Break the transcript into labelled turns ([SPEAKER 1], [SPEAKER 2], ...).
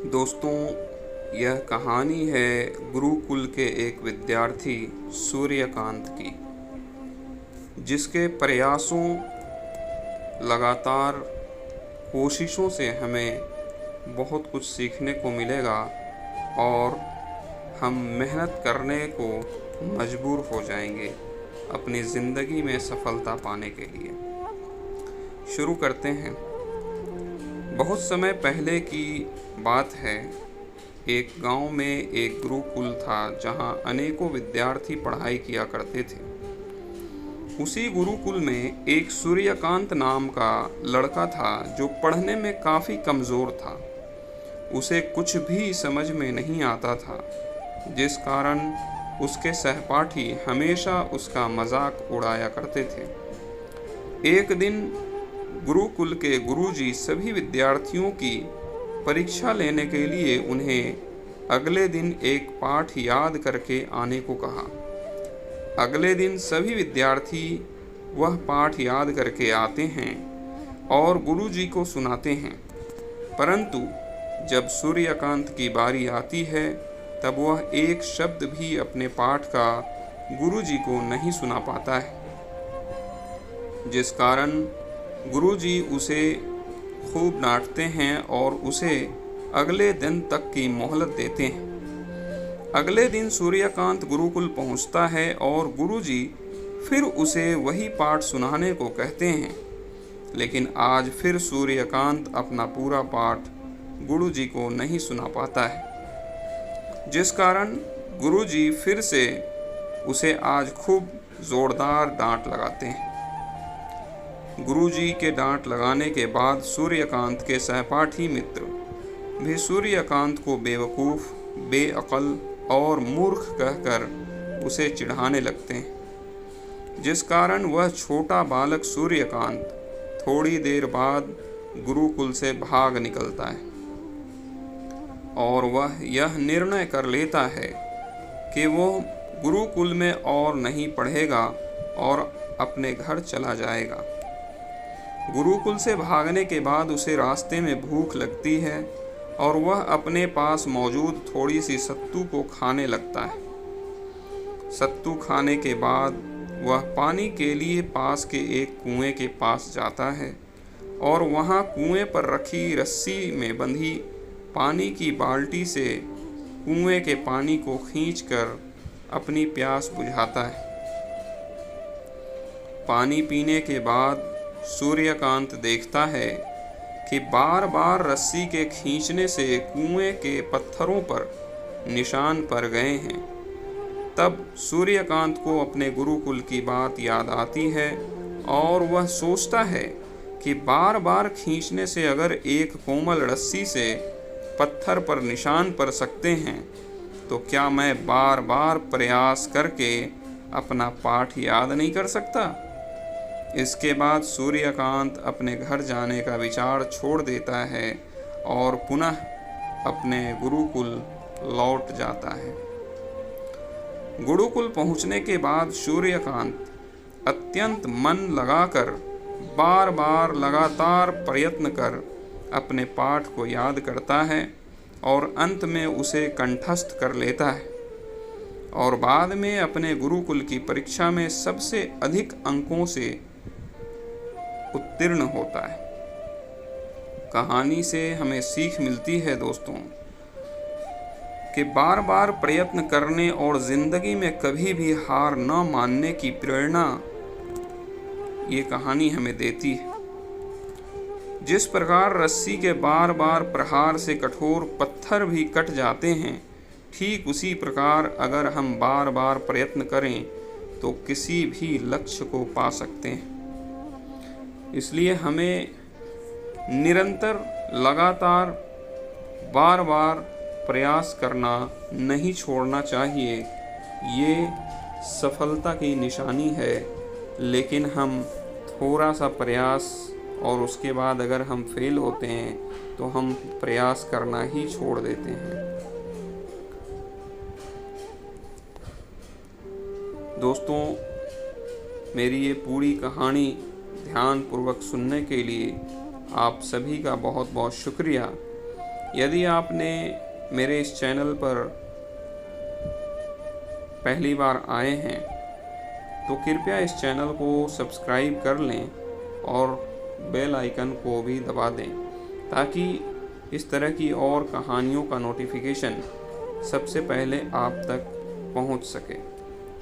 [SPEAKER 1] दोस्तों, यह कहानी है गुरुकुल के एक विद्यार्थी सूर्यकांत की, जिसके प्रयासों, लगातार कोशिशों से हमें बहुत कुछ सीखने को मिलेगा और हम मेहनत करने को मजबूर हो जाएंगे अपनी ज़िंदगी में सफलता पाने के लिए। शुरू करते हैं। बहुत समय पहले की बात है। एक गांव में एक गुरुकुल था जहां अनेकों विद्यार्थी पढ़ाई किया करते थे। उसी गुरुकुल में एक सूर्यकांत नाम का लड़का था जो पढ़ने में काफ़ी कमज़ोर था। उसे कुछ भी समझ में नहीं आता था, जिस कारण उसके सहपाठी हमेशा उसका मजाक उड़ाया करते थे। एक दिन गुरुकुल के गुरुजी सभी विद्यार्थियों की परीक्षा लेने के लिए उन्हें अगले दिन एक पाठ याद करके आने को कहा। अगले दिन सभी विद्यार्थी वह पाठ याद करके आते हैं और गुरुजी को सुनाते हैं, परंतु जब सूर्यकांत की बारी आती है तब वह एक शब्द भी अपने पाठ का गुरुजी को नहीं सुना पाता है, जिस कारण गुरुजी उसे खूब डांटते हैं और उसे अगले दिन तक की मोहलत देते हैं। अगले दिन सूर्यकांत गुरुकुल पहुंचता है और गुरुजी फिर उसे वही पाठ सुनाने को कहते हैं, लेकिन आज फिर सूर्यकांत अपना पूरा पाठ गुरुजी को नहीं सुना पाता है, जिस कारण गुरुजी फिर से उसे आज खूब जोरदार डांट लगाते हैं। गुरुजी के डांट लगाने के बाद सूर्यकांत के सहपाठी मित्र भी सूर्यकांत को बेवकूफ़, बेअक्ल और मूर्ख कहकर उसे चिढ़ाने लगते हैं, जिस कारण वह छोटा बालक सूर्यकांत थोड़ी देर बाद गुरुकुल से भाग निकलता है और वह यह निर्णय कर लेता है कि वो गुरुकुल में और नहीं पढ़ेगा और अपने घर चला जाएगा। गुरुकुल से भागने के बाद उसे रास्ते में भूख लगती है और वह अपने पास मौजूद थोड़ी सी सत्तू को खाने लगता है। सत्तू खाने के बाद वह पानी के लिए पास के एक कुएं के पास जाता है और वहां कुएं पर रखी रस्सी में बंधी पानी की बाल्टी से कुएं के पानी को खींचकर अपनी प्यास बुझाता है। पानी पीने के बाद सूर्यकांत देखता है कि बार बार रस्सी के खींचने से कुएं के पत्थरों पर निशान पड़ गए हैं। तब सूर्यकांत को अपने गुरुकुल की बात याद आती है और वह सोचता है कि बार बार खींचने से अगर एक कोमल रस्सी से पत्थर पर निशान पड़ सकते हैं, तो क्या मैं बार बार प्रयास करके अपना पाठ याद नहीं कर सकता? इसके बाद सूर्यकांत अपने घर जाने का विचार छोड़ देता है और पुनः अपने गुरुकुल लौट जाता है। गुरुकुल पहुंचने के बाद सूर्यकांत अत्यंत मन लगाकर बार बार लगातार प्रयत्न कर अपने पाठ को याद करता है और अंत में उसे कंठस्थ कर लेता है और बाद में अपने गुरुकुल की परीक्षा में सबसे अधिक अंकों से उत्तीर्ण होता है। कहानी से हमें सीख मिलती है दोस्तों कि बार बार प्रयत्न करने और जिंदगी में कभी भी हार न मानने की प्रेरणा ये कहानी हमें देती है। जिस प्रकार रस्सी के बार बार प्रहार से कठोर पत्थर भी कट जाते हैं, ठीक उसी प्रकार अगर हम बार बार प्रयत्न करें तो किसी भी लक्ष्य को पा सकते हैं। इसलिए हमें निरंतर, लगातार, बार बार प्रयास करना नहीं छोड़ना चाहिए। ये सफलता की निशानी है, लेकिन हम थोड़ा सा प्रयास और उसके बाद अगर हम फेल होते हैं तो हम प्रयास करना ही छोड़ देते हैं। दोस्तों, मेरी ये पूरी कहानी ध्यानपूर्वक सुनने के लिए आप सभी का बहुत बहुत शुक्रिया। यदि आपने मेरे इस चैनल पर पहली बार आए हैं तो कृपया इस चैनल को सब्सक्राइब कर लें और बेल आइकन को भी दबा दें ताकि इस तरह की और कहानियों का नोटिफिकेशन सबसे पहले आप तक पहुंच सके।